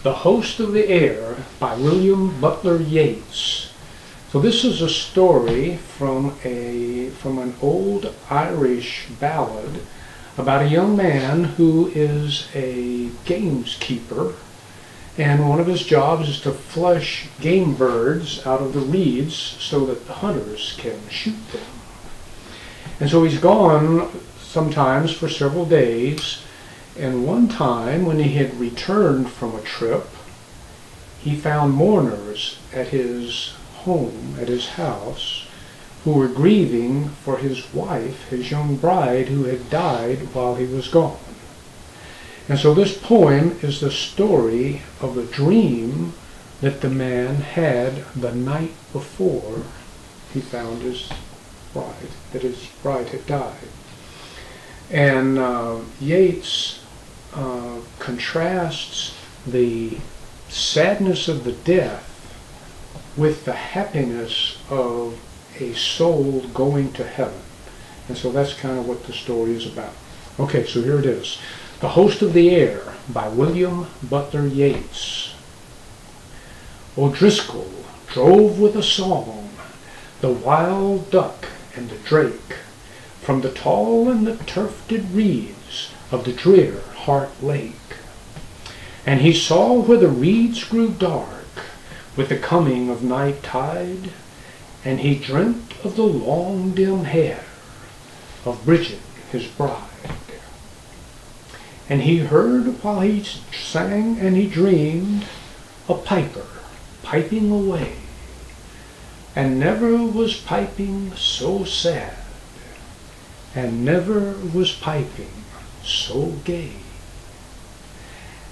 The Host of the Air by William Butler Yeats. So this is a story from an old Irish ballad about a young man who is a gameskeeper, and one of his jobs is to flush game birds out of the reeds so that the hunters can shoot them. And so he's gone sometimes for several days, and one time when he had returned from a trip, he found mourners at his home, at his house, who were grieving for his wife, his young bride, who had died while he was gone. And so this poem is the story of a dream that the man had the night before he found his bride, that his bride had died. And Yeats contrasts the sadness of the death with the happiness of a soul going to heaven. And so that's kind of what the story is about. Okay, so here it is. The Host of the Air by William Butler Yeats. O'Driscoll drove with a song the wild duck and the drake from the tall and the tufted reeds of the drear Heart Lake. And he saw where the reeds grew dark with the coming of night tide, and he dreamt of the long dim hair of Bridget his bride. And he heard while he sang and he dreamed a piper piping away, and never was piping so sad, and never was piping so gay.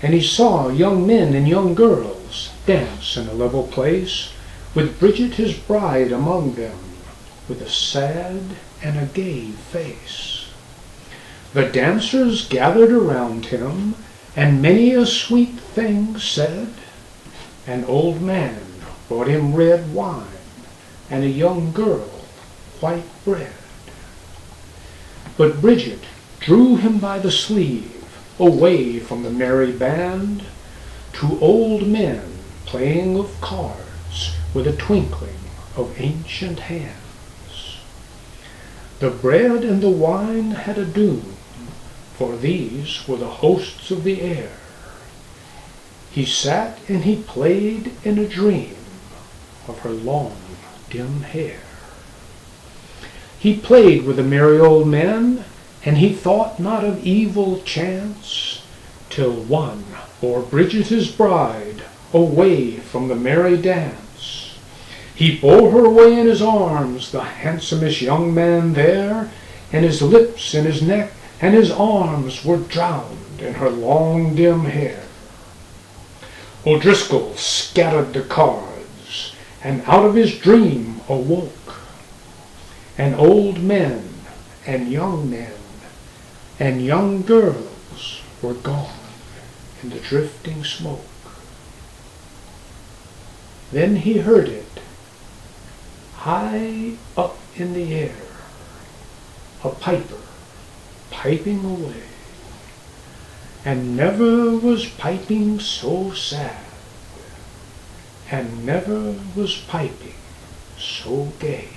And he saw young men and young girls dance in a level place, with Bridget his bride among them, with a sad and a gay face. The dancers gathered around him, and many a sweet thing said. An old man brought him red wine, and a young girl white bread. But Bridget drew him by the sleeve, away from the merry band, to old men playing of cards with a twinkling of ancient hands. The bread and the wine had a doom, for these were the hosts of the air. He sat and he played in a dream of her long dim hair. He played with the merry old men, and he thought not of evil chance, till one bore Bridget his bride away from the merry dance. He bore her away in his arms, the handsomest young man there, and his lips and his neck and his arms were drowned in her long dim hair. O'Driscoll scattered the cards, and out of his dream awoke, and old men and young men and young girls were gone in the drifting smoke. Then he heard it, high up in the air, a piper piping away, and never was piping so sad, and never was piping so gay.